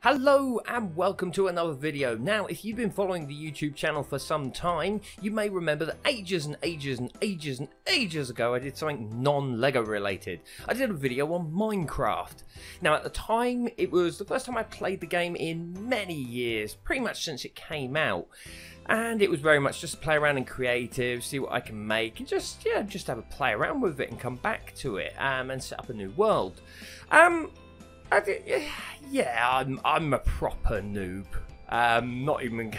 Hello and welcome to another video. Now, if you've been following the YouTube channel for some time, you may remember that ages ago I did something non-Lego related. I did a video on Minecraft. Now, at the time, it was the first time I played the game in many years, pretty much since it came out. And it was very much just play around in creative, see what I can make, and just have a play around with it and come back to it and set up a new world. I'm a proper noob. Not even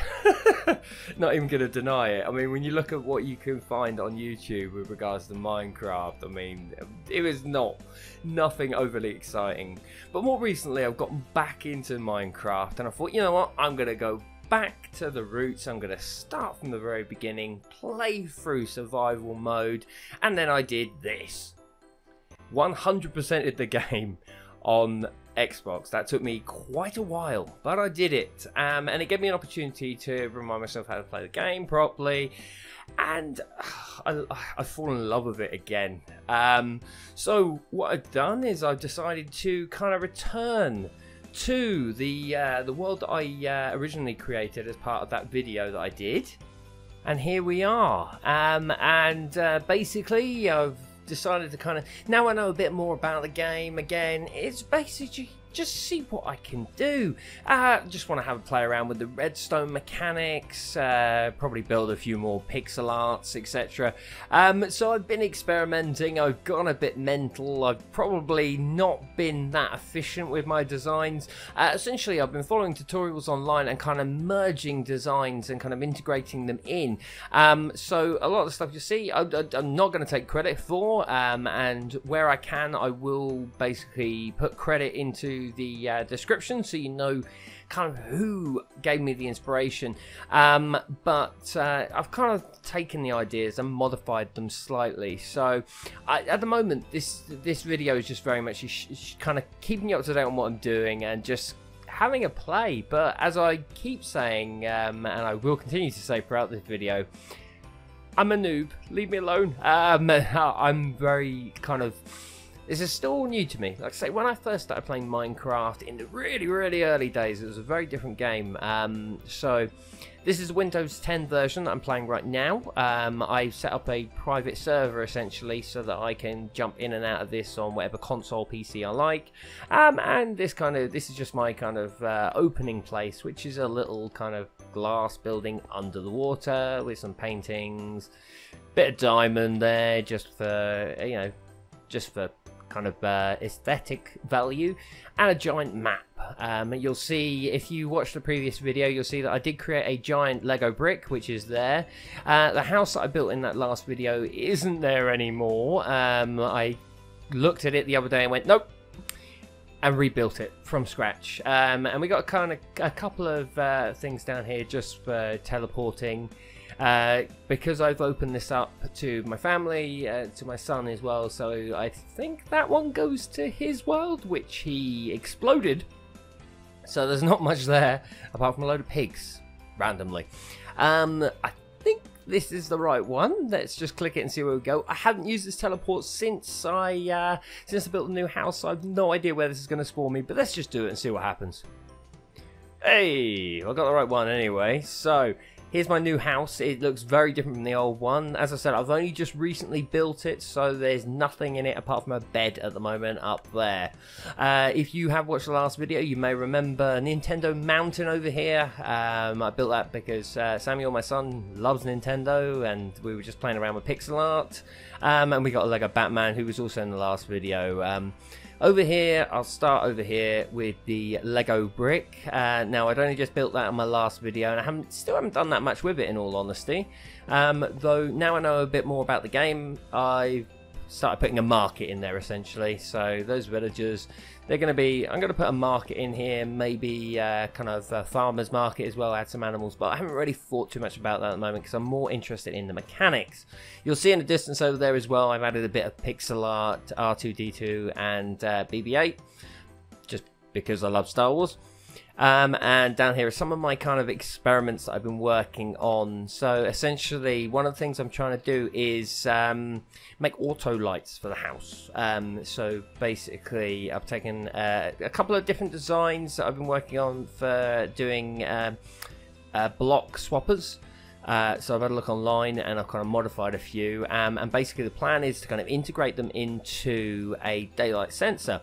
gonna deny it. I mean, when you look at what you can find on YouTube with regards to Minecraft, I mean, it was nothing overly exciting. But more recently, I've gotten back into Minecraft, and I thought, you know what, I'm gonna go back to the roots. I'm gonna start from the very beginning, play through survival mode, and then I did this. 100%ed the game on Xbox. That took me quite a while, but I did it, and it gave me an opportunity to remind myself how to play the game properly, and I've fallen in love with it again. So what I've done is I've decided to kind of return to the world that I originally created as part of that video that I did, and here we are. Basically I've decided to kind of, now I know a bit more about the game again, it's basically just see what I can do. Just want to have a play around with the redstone mechanics, probably build a few more pixel arts, etc. So I've been experimenting, I've gone a bit mental, I've probably not been that efficient with my designs. Essentially I've been following tutorials online and kind of merging designs and kind of integrating them in. So a lot of the stuff you see I'm not going to take credit for, and where I can I will basically put credit into the description so you know kind of who gave me the inspiration, but I've kind of taken the ideas and modified them slightly. So at the moment this video is just very much kind of keeping you up to date on what I'm doing and just having a play. But as I keep saying, and I will continue to say throughout this video, I'm a noob, leave me alone. I'm very kind of, this is still all new to me. Like I say, when I first started playing Minecraft in the really early days, it was a very different game. So this is a Windows 10 version that I'm playing right now. I set up a private server essentially so that I can jump in and out of this on whatever console PC I like. And this is just my kind of opening place, which is a little kind of glass building under the water with some paintings, bit of diamond there just for, you know, just for kind of aesthetic value, and a giant map. You'll see, if you watch the previous video, you'll see that I did create a giant Lego brick, which is there. The house that I built in that last video isn't there anymore. I looked at it the other day and went, nope, and rebuilt it from scratch. And we got kind of a couple of things down here just for teleporting. Because I've opened this up to my family, to my son as well, so I think that one goes to his world, which he exploded. So there's not much there, apart from a load of pigs, randomly. I think this is the right one. Let's just click it and see where we go. I haven't used this teleport since I built a new house, so I have no idea where this is going to spawn me, but let's just do it and see what happens. Hey, I got the right one anyway. So here's my new house. It looks very different from the old one. As I said, I've only just recently built it, so there's nothing in it apart from a bed at the moment up there. If you have watched the last video, you may remember Nintendo Mountain over here. I built that because Samuel, my son, loves Nintendo, and we were just playing around with pixel art. And we got a Lego Batman, who was also in the last video. Over here, I'll start over here with the Lego brick. Now, I'd only just built that in my last video, and I still haven't done that much with it, in all honesty. Though now I know a bit more about the game, I've started putting a market in there essentially. So those villagers, they're going to be, I'm going to put a market in here, maybe kind of a farmer's market as well, add some animals, but I haven't really thought too much about that at the moment because I'm more interested in the mechanics. You'll see in the distance over there as well, I've added a bit of pixel art, R2-D2 and BB-8, just because I love Star Wars. And down here are some of my kind of experiments that I've been working on. So essentially, one of the things I'm trying to do is make auto lights for the house. So basically, I've taken a couple of different designs that I've been working on for doing block swappers. So I've had a look online and I've kind of modified a few. And basically, the plan is to kind of integrate them into a daylight sensor.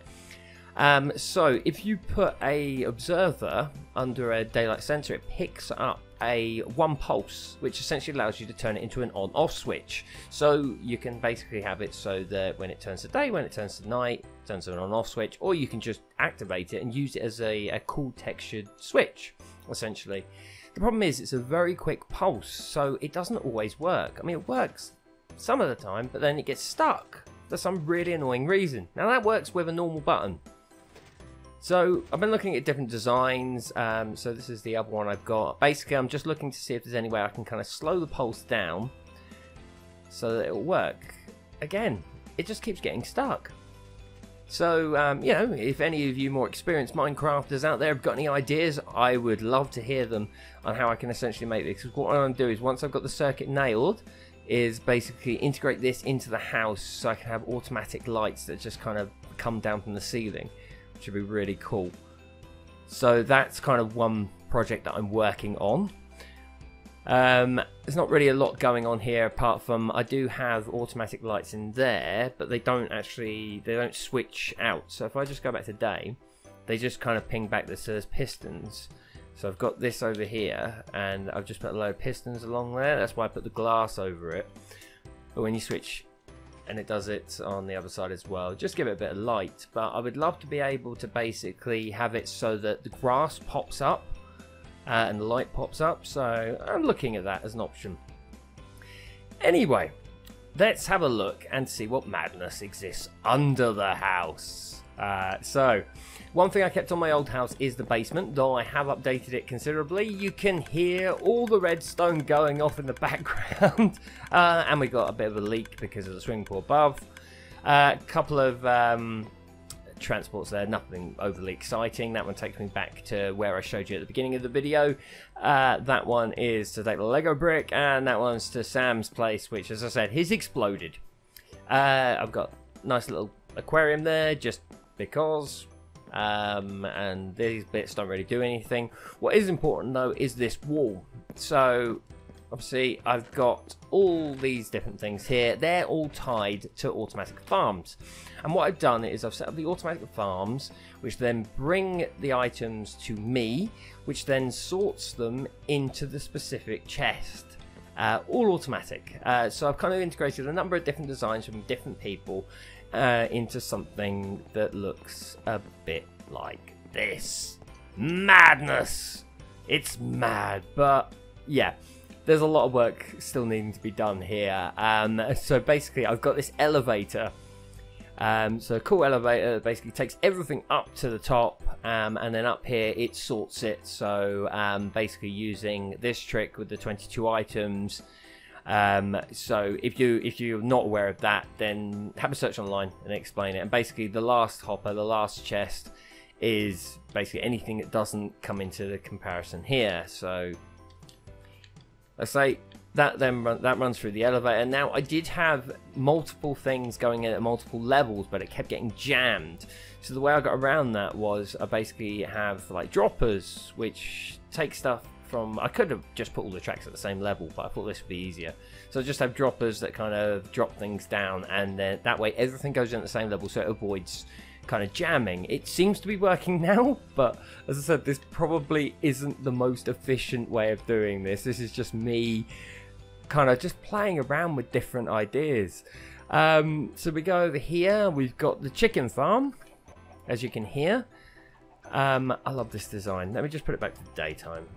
So if you put a observer under a daylight sensor, it picks up a one pulse, which essentially allows you to turn it into an on-off switch. So you can basically have it so that when it turns to day, when it turns to night, it turns to an on-off switch, or you can just activate it and use it as a cool textured switch, essentially. The problem is it's a very quick pulse, so it doesn't always work. I mean, it works some of the time, but then it gets stuck for some really annoying reason. Now that works with a normal button. So I've been looking at different designs. So this is the other one I've got. Basically, I'm just looking to see if there's any way I can kind of slow the pulse down so that it'll work. Again, it just keeps getting stuck. So, you know, if any of you more experienced Minecrafters out there have got any ideas, I would love to hear them on how I can essentially make this. Because what I want to do is, once I've got the circuit nailed, is basically integrate this into the house so I can have automatic lights that just kind of come down from the ceiling. Should be really cool. So that's kind of one project that I'm working on. There's not really a lot going on here apart from I do have automatic lights in there, but they don't switch out. So if I just go back to day, they just kind of ping back that says pistons. So I've got this over here and I've just put a load of pistons along there. That's why I put the glass over it. But when you switch, and it does it on the other side as well, just give it a bit of light. But I would love to be able to basically have it so that the grass pops up and the light pops up. So I'm looking at that as an option. Anyway, let's have a look and see what madness exists under the house. So one thing I kept on my old house is the basement, though I have updated it considerably. You can hear all the redstone going off in the background. And we got a bit of a leak because of the swimming pool above. A couple of transports there, nothing overly exciting. That one takes me back to where I showed you at the beginning of the video. That one is to take the Lego brick, and that one's to Sam's place, which, as I said, he's exploded. I've got a nice little aquarium there, just because. And these bits don't really do anything. What is important though is this wall. So obviously I've got all these different things here. They're all tied to automatic farms, and what I've done is I've set up the automatic farms, which then bring the items to me, which then sorts them into the specific chest. All automatic. So I've kind of integrated a number of different designs from different people into something that looks a bit like this. Madness! It's mad, but yeah, there's a lot of work still needing to be done here. So basically I've got this elevator. So a cool elevator that basically takes everything up to the top, and then up here it sorts it. So basically using this trick with the 22 items. So if you're not aware of that, then have a search online and explain it. And basically the last hopper, the last chest, is basically anything that doesn't come into the comparison here. So let's say that that runs through the elevator. Now I did have multiple things going in at multiple levels, but it kept getting jammed. So the way I got around that was I basically have like droppers, which take stuff from, I could have just put all the tracks at the same level, but I thought this would be easier. So I just have droppers that kind of drop things down, and then that way everything goes in at the same level, so it avoids kind of jamming. It seems to be working now, but as I said, this probably isn't the most efficient way of doing this. This is just me kind of just playing around with different ideas. So we go over here, we've got the chicken farm, as you can hear. I love this design. Let me just put it back to daytime.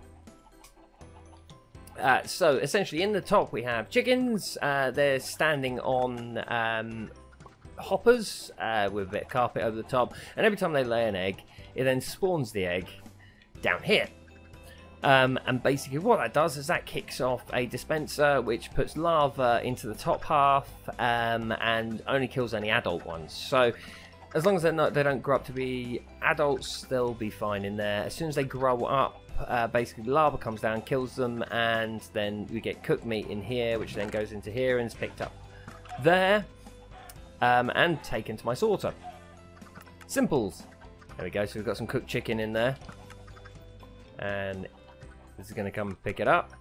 So essentially in the top we have chickens. They're standing on hoppers with a bit of carpet over the top, and every time they lay an egg, it then spawns the egg down here. And basically what that does is that kicks off a dispenser which puts lava into the top half, and only kills any adult ones. So as long as they don't grow up to be adults, they'll be fine in there. As soon as they grow up, basically lava comes down, kills them, and then we get cooked meat in here, which then goes into here and is picked up there, and taken to my sorter. Simples. There we go. So we've got some cooked chicken in there, and this is going to come pick it up.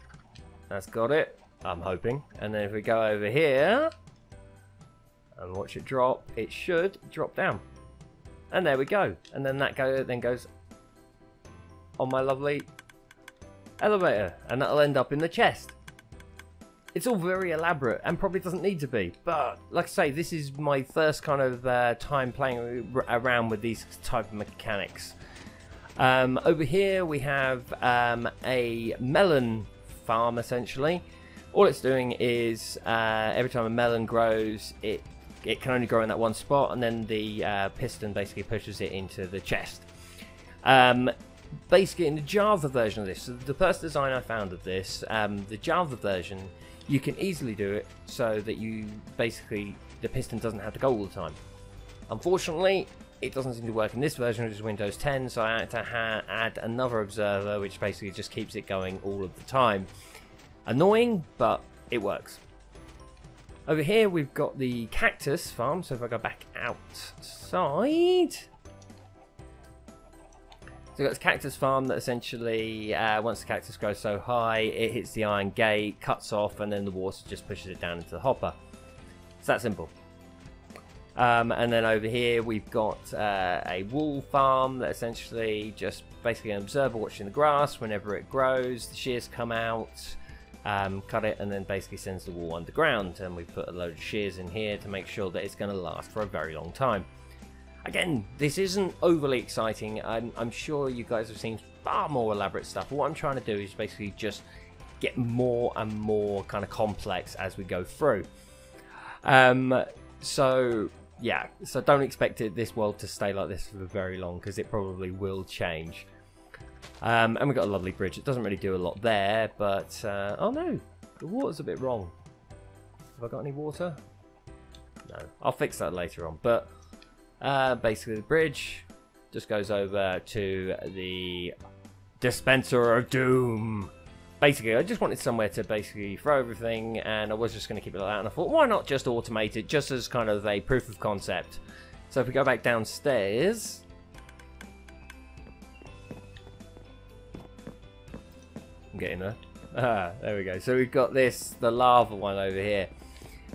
That's got it, I'm hoping. And then if we go over here and watch it drop, it should drop down. And there we go. And then that goes on my lovely elevator, and that'll end up in the chest. It's all very elaborate and probably doesn't need to be, but like I say, this is my first kind of time playing around with these type of mechanics. Over here we have a melon farm, essentially. All it's doing is every time a melon grows, it can only grow in that one spot, and then the piston basically pushes it into the chest. Basically, in the Java version of this, so the first design I found of this, the Java version, you can easily do it so that you basically, the piston doesn't have to go all the time. Unfortunately, it doesn't seem to work in this version, which is Windows 10, so I had to add another observer, which basically just keeps it going all of the time. Annoying, but it works. Over here, we've got the Cactus Farm, so if I go back outside... So we've got this Cactus Farm that essentially, once the cactus grows so high, it hits the iron gate, cuts off, and then the water just pushes it down into the hopper. It's that simple. And then over here we've got a wool farm that essentially just basically an observer watching the grass. Whenever it grows, the shears come out, cut it, and then basically sends the wool underground. And we put a load of shears in here to make sure that it's going to last for a very long time. Again, this isn't overly exciting. I'm sure you guys have seen far more elaborate stuff. What I'm trying to do is basically just get more and more kind of complex as we go through. So yeah, so don't expect this world to stay like this for very long, because it probably will change. And we've got a lovely bridge. It doesn't really do a lot there, but oh no, the water's a bit wrong. Have I got any water? No, I'll fix that later on. But basically the bridge just goes over to the dispenser of doom. Basically, I just wanted somewhere to basically throw everything, and I was just going to keep it like that, and I thought, why not just automate it, just as kind of a proof of concept. So if we go back downstairs, I'm getting there. There we go. So we've got the lava one over here.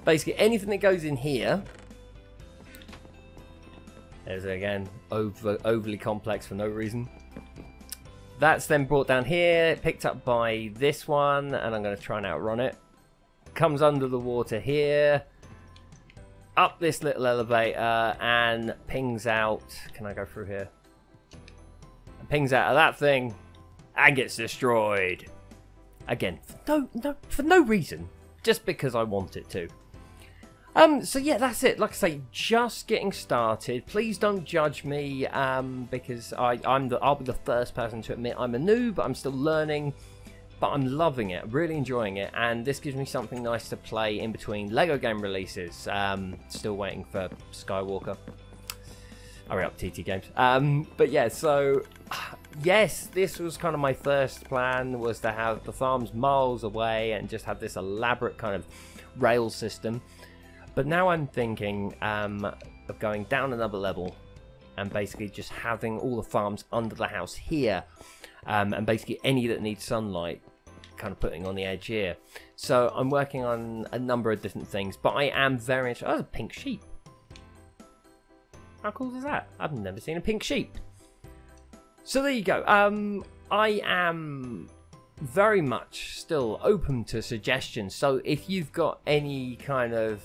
Basically, anything that goes in here, there's again overly complex for no reason. That's then brought down here, picked up by this one, and I'm going to try and outrun it. Comes under the water here, up this little elevator, and pings out. Can I go through here? And pings out of that thing, and gets destroyed. Again, for no reason, just because I want it to. So yeah, that's it. Like I say, just getting started. Please don't judge me, because I'll be the first person to admit I'm a noob. I'm still learning, but I'm loving it, really enjoying it, and this gives me something nice to play in between Lego game releases. Still waiting for Skywalker. Hurry up, TT Games. But yeah, so yes, this was kind of my first plan, was to have the farms miles away and just have this elaborate kind of rail system. But now I'm thinking of going down another level and basically just having all the farms under the house here, and basically any that need sunlight kind of putting on the edge here. So I'm working on a number of different things, but I am very interested. Oh, there's a pink sheep. How cool is that? I've never seen a pink sheep. So there you go. I am very much still open to suggestions, so if you've got any kind of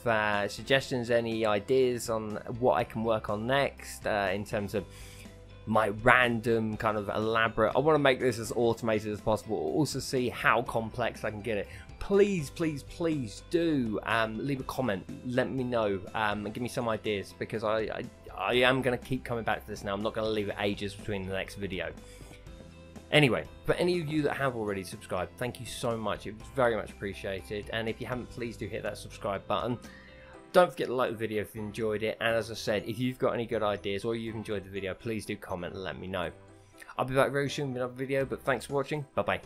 suggestions, any ideas on what I can work on next, in terms of my random kind of elaborate, I want to make this as automated as possible, also see how complex I can get it. Please do leave a comment, let me know, and give me some ideas, because I am going to keep coming back to this now. I'm not going to leave it ages between the next video. Anyway, for any of you that have already subscribed, thank you so much. It's very much appreciated. And if you haven't, please do hit that subscribe button. Don't forget to like the video if you enjoyed it, and as I said, if you've got any good ideas or you've enjoyed the video, please do comment and let me know. I'll be back very soon with another video, but thanks for watching. Bye bye.